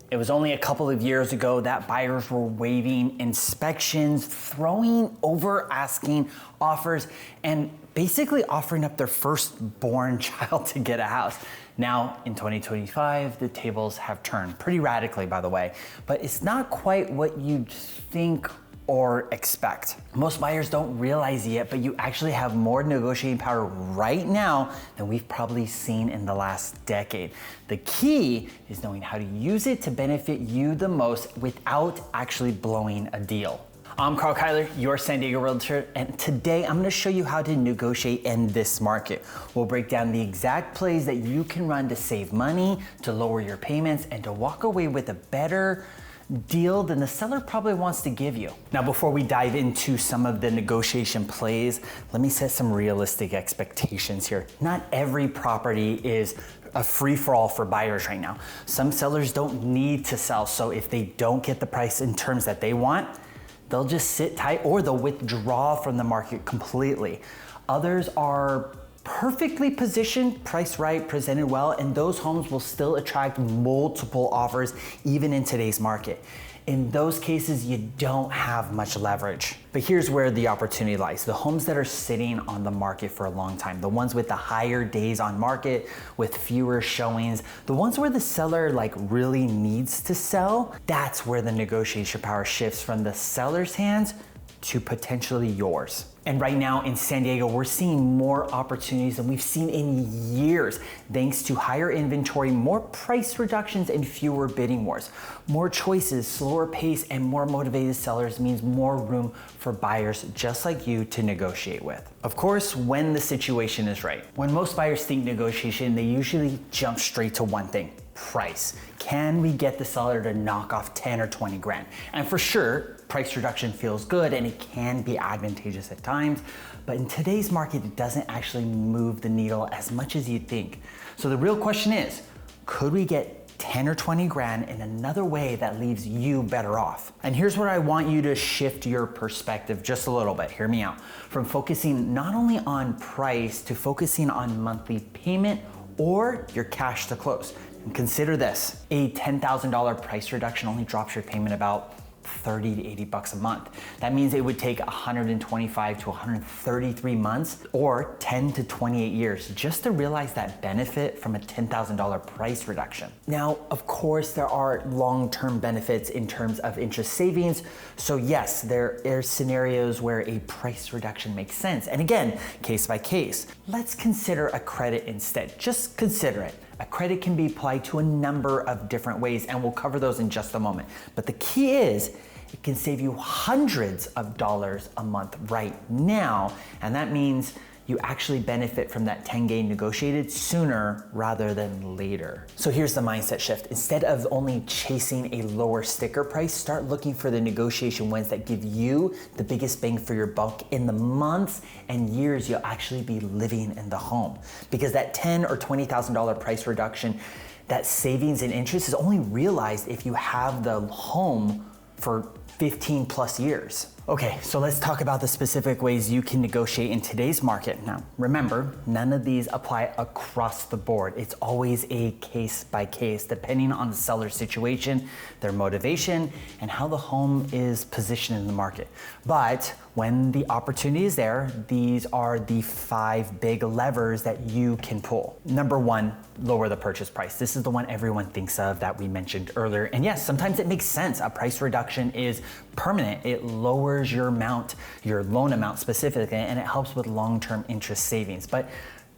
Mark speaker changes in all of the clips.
Speaker 1: It was only a couple of years ago that buyers were waiving inspections, throwing over asking offers, and basically offering up their firstborn child to get a house. Now in 2025, the tables have turned pretty radically, by the way, but it's not quite what you'd think or expect. Most buyers don't realize yet, but you actually have more negotiating power right now than we've probably seen in the last decade. The key is knowing how to use it to benefit you the most without actually blowing a deal. I'm Karl Kyler, your San Diego Realtor, and today I'm gonna show you how to negotiate in this market. We'll break down the exact plays that you can run to save money, to lower your payments, and to walk away with a better deal than the seller probably wants to give you. Now, before we dive into some of the negotiation plays, let me set some realistic expectations here. Not every property is a free-for-all for buyers right now. Some sellers don't need to sell, so if they don't get the price in terms that they want, they'll just sit tight or they'll withdraw from the market completely. Others are perfectly positioned, priced right, presented well, and those homes will still attract multiple offers even in today's market. In those cases, you don't have much leverage. But here's where the opportunity lies. The homes that are sitting on the market for a long time, the ones with the higher days on market, with fewer showings, the ones where the seller really needs to sell, that's where the negotiation power shifts from the seller's hands to potentially yours. And right now in San Diego, we're seeing more opportunities than we've seen in years, thanks to higher inventory, more price reductions, and fewer bidding wars. More choices, slower pace, and more motivated sellers means more room for buyers just like you to negotiate with. Of course, when the situation is right. When most buyers think negotiation, they usually jump straight to one thing: price. Can we get the seller to knock off 10 or 20 grand? And for sure, price reduction feels good and it can be advantageous at times, but in today's market, it doesn't actually move the needle as much as you'd think. So the real question is, could we get 10 or 20 grand in another way that leaves you better off? And here's where I want you to shift your perspective just a little bit. Hear me out. From focusing not only on price to focusing on monthly payment or your cash to close. And consider this: a $10,000 price reduction only drops your payment about 30 to 80 bucks a month. That means it would take 125 to 133 months or 10 to 28 years just to realize that benefit from a $10,000 price reduction. Now, of course, there are long-term benefits in terms of interest savings. So yes, there are scenarios where a price reduction makes sense. And again, case by case. Let's consider a credit instead. Just consider it. A credit can be applied to a number of different ways, and we'll cover those in just a moment. But the key is, it can save you hundreds of dollars a month right now, and that means you actually benefit from that 10K negotiated sooner rather than later. So here's the mindset shift. Instead of only chasing a lower sticker price, start looking for the negotiation wins that give you the biggest bang for your buck in the months and years you'll actually be living in the home. Because that $10,000 or $20,000 price reduction, that savings and interest is only realized if you have the home for 15 plus years. Okay, so let's talk about the specific ways you can negotiate in today's market. Now, remember, none of these apply across the board. It's always a case by case, depending on the seller's situation, their motivation, and how the home is positioned in the market. But when the opportunity is there, these are the 5 big levers that you can pull. Number 1, lower the purchase price. This is the one everyone thinks of that we mentioned earlier. And yes, sometimes it makes sense. A price reduction is permanent. It lowers your amount, your loan amount specifically, and it helps with long-term interest savings. But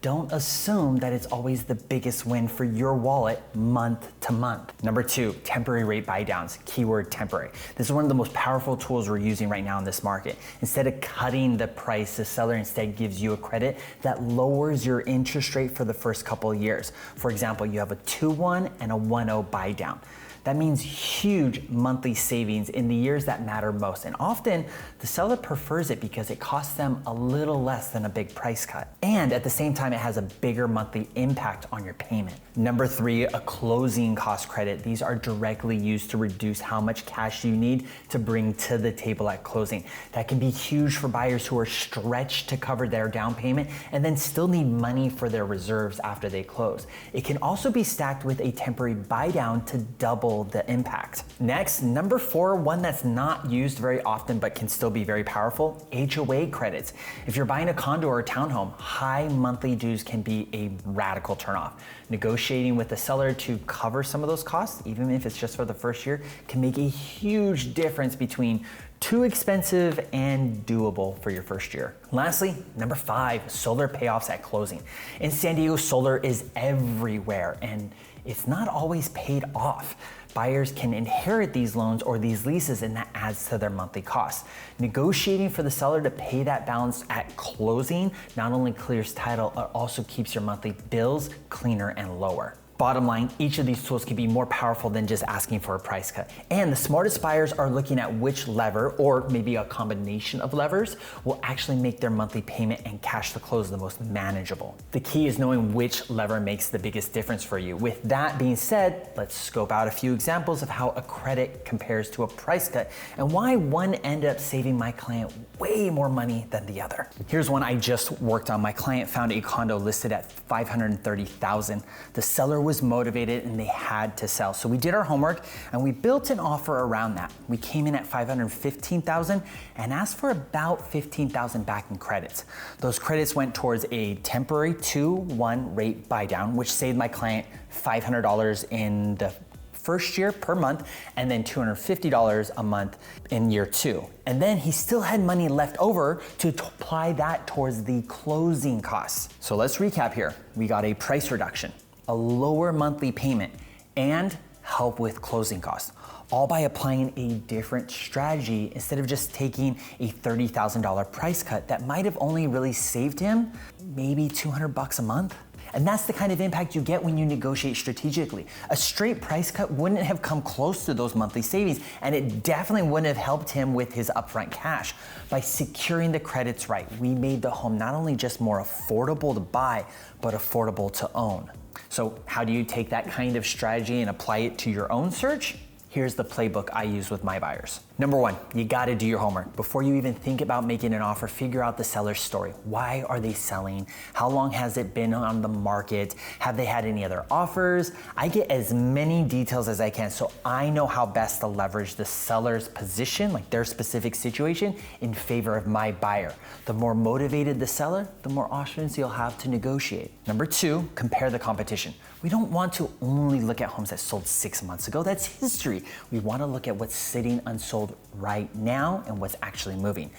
Speaker 1: don't assume that it's always the biggest win for your wallet month to month. Number 2, temporary rate buy downs, keyword temporary. This is one of the most powerful tools we're using right now in this market. Instead of cutting the price, the seller instead gives you a credit that lowers your interest rate for the first couple of years. For example, you have a 2-1 and a 1-0 buy down. That means huge monthly savings in the years that matter most. And often the seller prefers it because it costs them a little less than a big price cut. And at the same time, it has a bigger monthly impact on your payment. Number 3, a closing cost credit. These are directly used to reduce how much cash you need to bring to the table at closing. That can be huge for buyers who are stretched to cover their down payment and then still need money for their reserves after they close. It can also be stacked with a temporary buy down to double double the impact. Next, number 4, one that's not used very often but can still be very powerful, HOA credits. If you're buying a condo or a townhome, high monthly dues can be a radical turnoff. Negotiating with the seller to cover some of those costs, even if it's just for the first year, can make a huge difference between too expensive and doable for your first year. Lastly, number 5, solar payoffs at closing. In San Diego, solar is everywhere and it's not always paid off. Buyers can inherit these loans or these leases, and that adds to their monthly costs. Negotiating for the seller to pay that balance at closing not only clears title, but also keeps your monthly bills cleaner and lower. Bottom line, each of these tools can be more powerful than just asking for a price cut. And the smartest buyers are looking at which lever, or maybe a combination of levers, will actually make their monthly payment and cash to close the most manageable. The key is knowing which lever makes the biggest difference for you. With that being said, let's scope out a few examples of how a credit compares to a price cut and why one ended up saving my client way more money than the other. Here's one I just worked on. My client found a condo listed at $530,000. The seller was motivated and they had to sell. So we did our homework and we built an offer around that. We came in at $515,000 and asked for about $15,000 back in credits. Those credits went towards a temporary 2-1 rate buy down, which saved my client $500 in the first year per month, and then $250 a month in year 2. And then he still had money left over to apply that towards the closing costs. So let's recap here. We got a price reduction, a lower monthly payment, and help with closing costs, all by applying a different strategy instead of just taking a $30,000 price cut that might have only really saved him maybe $200 a month. And that's the kind of impact you get when you negotiate strategically. A straight price cut wouldn't have come close to those monthly savings, and it definitely wouldn't have helped him with his upfront cash. By securing the credits right, we made the home not only just more affordable to buy, but affordable to own. So how do you take that kind of strategy and apply it to your own search? Here's the playbook I use with my buyers. Number 1, you gotta do your homework. Before you even think about making an offer, figure out the seller's story. Why are they selling? How long has it been on the market? Have they had any other offers? I get as many details as I can so I know how best to leverage the seller's position, like their specific situation, in favor of my buyer. The more motivated the seller, the more options you'll have to negotiate. Number 2, compare the competition. We don't want to only look at homes that sold 6 months ago. That's history. We want to look at what's sitting unsold right now and what's actually moving.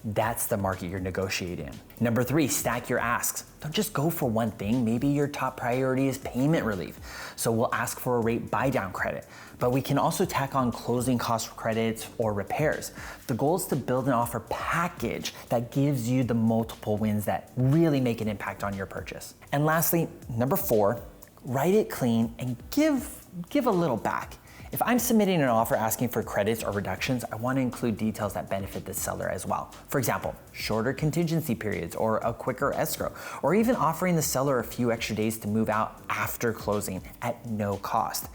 Speaker 1: That's the market you're negotiating in. Number 3, stack your asks. Don't just go for one thing. Maybe your top priority is payment relief. So we'll ask for a rate buy down credit, but we can also tack on closing cost credits or repairs. The goal is to build an offer package that gives you the multiple wins that really make an impact on your purchase. And lastly, number 4, write it clean and give a little back. If I'm submitting an offer asking for credits or reductions, I want to include details that benefit the seller as well. For example, shorter contingency periods or a quicker escrow, or even offering the seller a few extra days to move out after closing at no cost.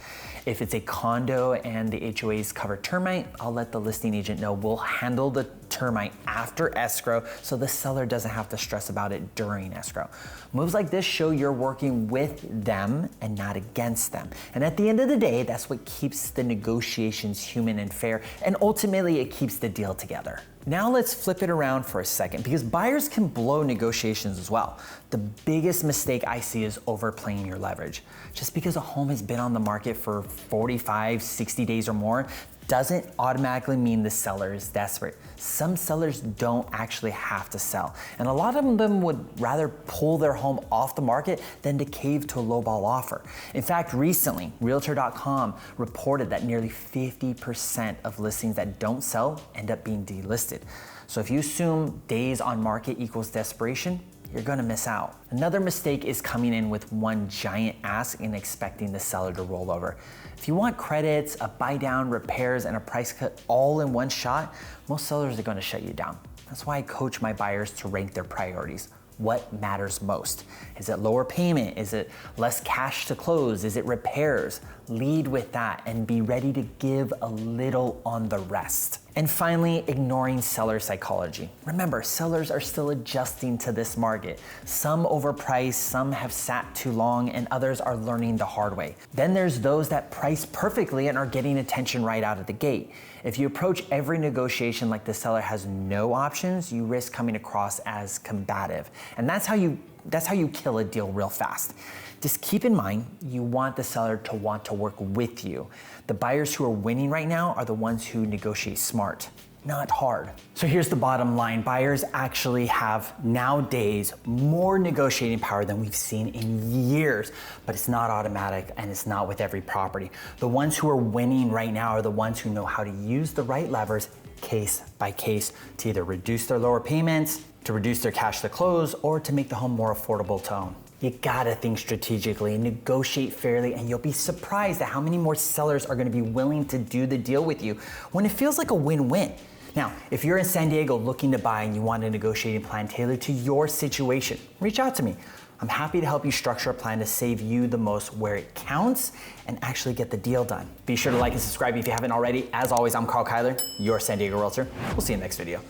Speaker 1: If it's a condo and the HOAs cover termite, I'll let the listing agent know we'll handle the termite after escrow so the seller doesn't have to stress about it during escrow. Moves like this show you're working with them and not against them. And at the end of the day, that's what keeps the negotiations human and fair, and ultimately it keeps the deal together. Now let's flip it around for a second, because buyers can blow negotiations as well. The biggest mistake I see is overplaying your leverage. Just because a home has been on the market for 45, 60 days or more doesn't automatically mean the seller is desperate. Some sellers don't actually have to sell, and a lot of them would rather pull their home off the market than to cave to a lowball offer. In fact, recently, Realtor.com reported that nearly 50% of listings that don't sell end up being delisted. So if you assume days on market equals desperation, you're gonna miss out. Another mistake is coming in with one giant ask and expecting the seller to roll over. If you want credits, a buy down, repairs, and a price cut all in one shot, most sellers are gonna shut you down. That's why I coach my buyers to rank their priorities. What matters most? Is it lower payment? Is it less cash to close? Is it repairs? lead with that and be ready to give a little on the rest. And finally, ignoring seller psychology. Remember, sellers are still adjusting to this market. Some overpriced, some have sat too long, and others are learning the hard way. Then there's those that price perfectly and are getting attention right out of the gate. If you approach every negotiation like the seller has no options, you risk coming across as combative. And that's how you kill a deal real fast. Just keep in mind, you want the seller to want to work with you. The buyers who are winning right now are the ones who negotiate smart, not hard. So here's the bottom line. Buyers actually have nowadays more negotiating power than we've seen in years, but it's not automatic and it's not with every property. The ones who are winning right now are the ones who know how to use the right levers case by case to either reduce their lower payments, to reduce their cash to close, or to make the home more affordable to own. You gotta think strategically and negotiate fairly, and you'll be surprised at how many more sellers are gonna be willing to do the deal with you when it feels like a win-win. Now, if you're in San Diego looking to buy and you want a negotiating plan tailored to your situation, reach out to me. I'm happy to help you structure a plan to save you the most where it counts and actually get the deal done. Be sure to like and subscribe if you haven't already. As always, I'm Karl Kyler, your San Diego Realtor. We'll see you in the next video.